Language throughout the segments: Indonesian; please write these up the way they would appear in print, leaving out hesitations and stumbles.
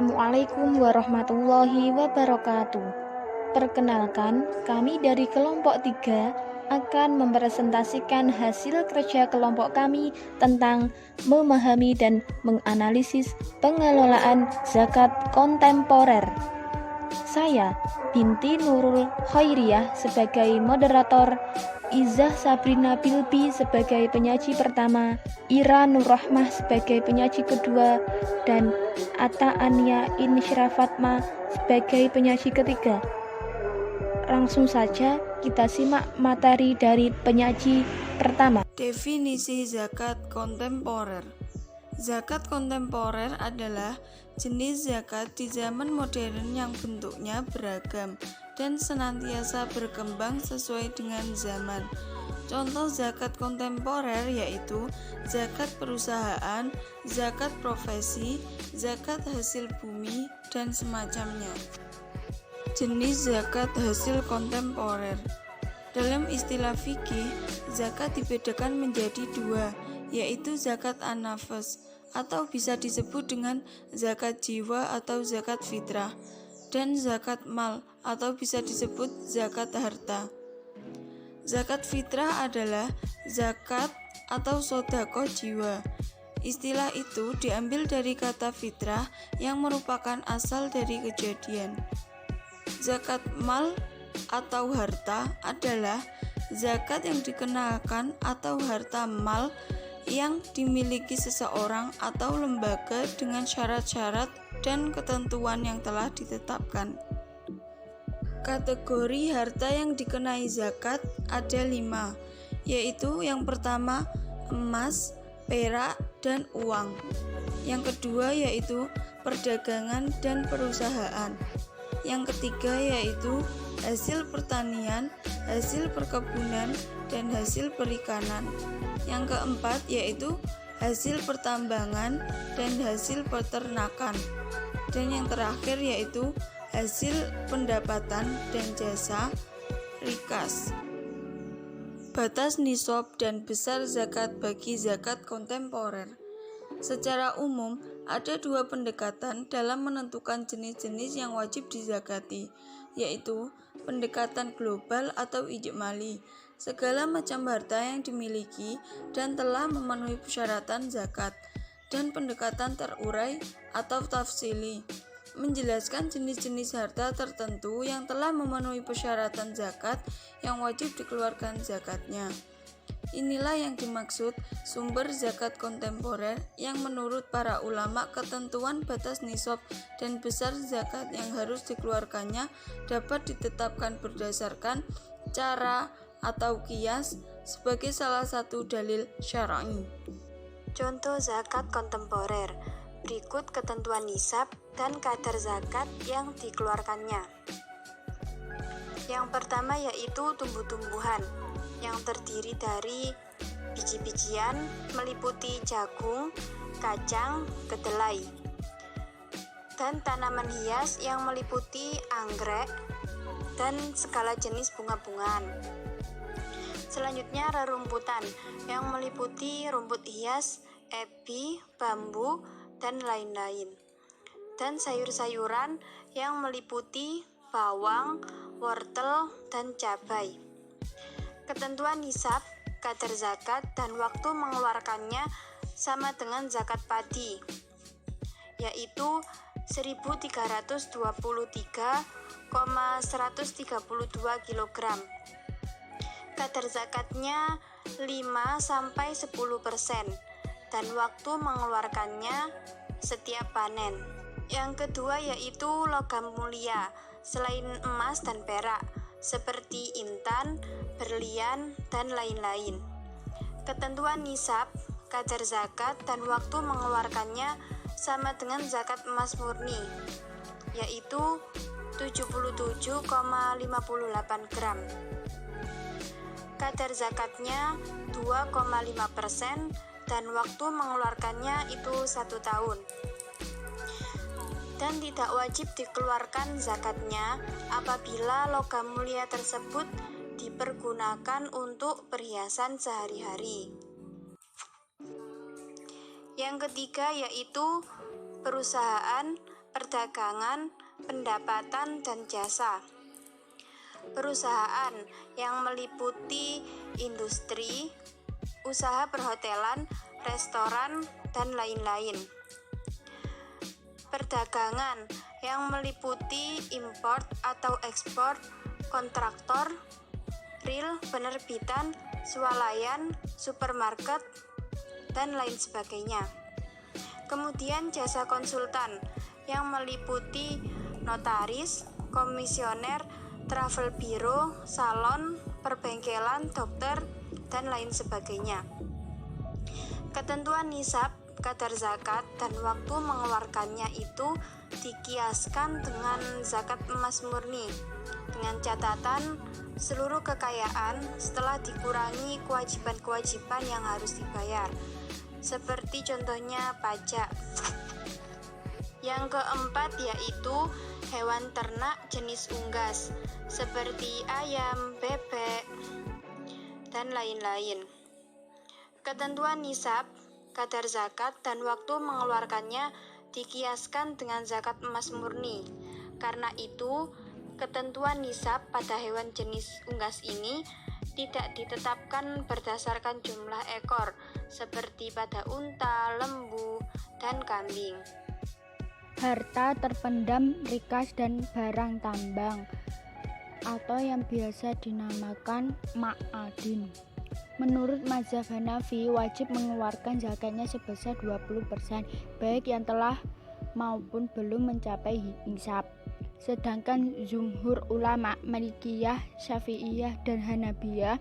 Assalamualaikum warahmatullahi wabarakatuh. Perkenalkan, kami dari kelompok 3 akan mempresentasikan hasil kerja kelompok kami tentang memahami dan menganalisis pengelolaan zakat kontemporer. Saya, Binti Nurul Khairiyah sebagai moderator, Izzah Sabrina Bilbi sebagai penyaji pertama, Ira Nurrahmah sebagai penyaji kedua, dan Atta Ania Insyira Fatma sebagai penyaji ketiga. Langsung saja kita simak materi dari penyaji pertama. Definisi zakat kontemporer. Zakat kontemporer adalah jenis zakat di zaman modern yang bentuknya beragam dan senantiasa berkembang sesuai dengan zaman. Contoh zakat kontemporer yaitu zakat perusahaan, zakat profesi, zakat hasil bumi, dan semacamnya. Jenis zakat hasil kontemporer. Dalam istilah fikih, zakat dibedakan menjadi dua, yaitu zakat an-nafs atau bisa disebut dengan zakat jiwa atau zakat fitrah, dan zakat mal atau bisa disebut zakat harta. Zakat fitrah adalah zakat atau sedekah jiwa. Istilah itu diambil dari kata fitrah yang merupakan asal dari kejadian. Zakat mal atau harta adalah zakat yang dikenakan atau harta mal yang dimiliki seseorang atau lembaga dengan syarat-syarat dan ketentuan yang telah ditetapkan. Kategori harta yang dikenai zakat ada 5, yaitu yang pertama emas, perak, dan uang. Yang kedua yaitu perdagangan dan perusahaan. Yang ketiga yaitu hasil pertanian, hasil perkebunan, dan hasil perikanan. Yang keempat yaitu hasil pertambangan dan hasil peternakan. Dan yang terakhir yaitu hasil pendapatan dan jasa rikas. Batas nisab dan besar zakat bagi zakat kontemporer. Secara umum, ada dua pendekatan dalam menentukan jenis-jenis yang wajib dizakati, yaitu pendekatan global atau ijmali, segala macam harta yang dimiliki dan telah memenuhi persyaratan zakat, dan pendekatan terurai atau tafsili, menjelaskan jenis-jenis harta tertentu yang telah memenuhi persyaratan zakat yang wajib dikeluarkan zakatnya. Inilah yang dimaksud sumber zakat kontemporer yang menurut para ulama ketentuan batas nisab dan besar zakat yang harus dikeluarkannya dapat ditetapkan berdasarkan cara atau qiyas sebagai salah satu dalil syar'i. Contoh zakat kontemporer. Berikut ketentuan nisab dan kadar zakat yang dikeluarkannya. Yang pertama yaitu tumbuh-tumbuhan yang terdiri dari biji-bijian meliputi jagung, kacang, kedelai, dan tanaman hias yang meliputi anggrek dan segala jenis bunga-bungaan. Selanjutnya rerumputan yang meliputi rumput hias, ebi, bambu, dan lain-lain. Dan sayur-sayuran yang meliputi bawang, wortel, dan cabai. Ketentuan nisab, kadar zakat, dan waktu mengeluarkannya sama dengan zakat padi, yaitu 1.323,132 kg. Kadar zakatnya 5-10% dan waktu mengeluarkannya setiap panen. Yang kedua yaitu logam mulia selain emas dan perak, seperti intan, berlian, dan lain-lain. Ketentuan nisab, kadar zakat, dan waktu mengeluarkannya sama dengan zakat emas murni, yaitu 77,58 gram. Kadar zakatnya 2,5% dan waktu mengeluarkannya itu 1 tahun. Dan tidak wajib dikeluarkan zakatnya apabila logam mulia tersebut dipergunakan untuk perhiasan sehari-hari. Yang ketiga yaitu perusahaan, perdagangan, pendapatan, dan jasa. Perusahaan yang meliputi industri, usaha perhotelan, restoran, dan lain-lain. Perdagangan yang meliputi import atau ekspor, kontraktor, ril, penerbitan, swalayan, supermarket, dan lain sebagainya. Kemudian jasa konsultan yang meliputi notaris, komisioner, travel biro, salon, perbengkelan, dokter, dan lain sebagainya. Ketentuan nisab, kadar zakat, dan waktu mengeluarkannya itu dikiaskan dengan zakat emas murni, dengan catatan seluruh kekayaan setelah dikurangi kewajiban-kewajiban yang harus dibayar, seperti contohnya pajak. Yang keempat yaitu hewan ternak jenis unggas seperti ayam, bebek, dan lain-lain. Ketentuan nisab, kadar zakat, dan waktu mengeluarkannya dikiaskan dengan zakat emas murni. Karena itu, ketentuan nisab pada hewan jenis unggas ini tidak ditetapkan berdasarkan jumlah ekor seperti pada unta, lembu, dan kambing. Harta terpendam, rikas, dan barang tambang atau yang biasa dinamakan ma'adin. Menurut mazhab Hanafi, wajib mengeluarkan zakatnya sebesar 20%, baik yang telah maupun belum mencapai nisab. Sedangkan jumhur ulama Malikiyah, Syafi'iyah, dan Hanabiyah,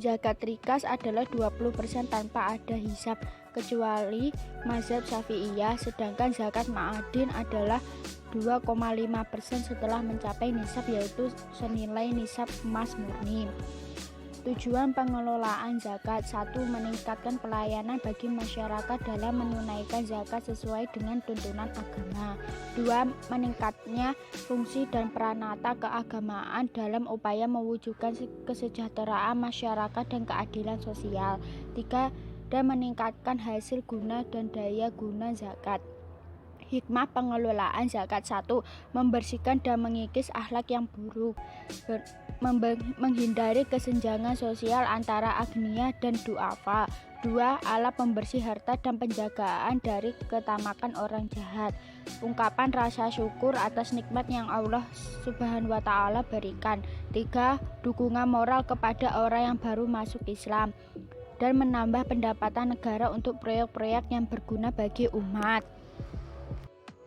zakat rikas adalah 20% tanpa ada hisab, kecuali mazhab Syafi'iyah, sedangkan zakat ma'adin adalah 2,5% setelah mencapai nisab, yaitu senilai nisab emas murni. Tujuan pengelolaan zakat: 1. Meningkatkan pelayanan bagi masyarakat dalam menunaikan zakat sesuai dengan tuntunan agama. 2. Meningkatnya fungsi dan peranata keagamaan dalam upaya mewujudkan kesejahteraan masyarakat dan keadilan sosial. 3. Dan meningkatkan hasil guna dan daya guna zakat. Hikmah pengelolaan zakat: 1. Membersihkan dan mengikis akhlak yang buruk, menghindari kesenjangan sosial antara agniya dan du'afa. 2. Alat pembersih harta dan penjagaan dari ketamakan orang jahat. Ungkapan rasa syukur atas nikmat yang Allah Subhanahu wa Ta'ala berikan. 3. Dukungan moral kepada orang yang baru masuk Islam dan menambah pendapatan negara untuk proyek-proyek yang berguna bagi umat.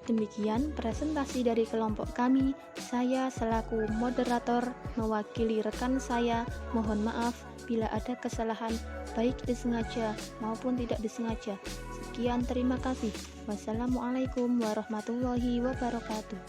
Demikian presentasi dari kelompok kami. Saya selaku moderator mewakili rekan saya. Mohon maaf bila ada kesalahan baik disengaja maupun tidak disengaja. Sekian, terima kasih. Wassalamualaikum warahmatullahi wabarakatuh.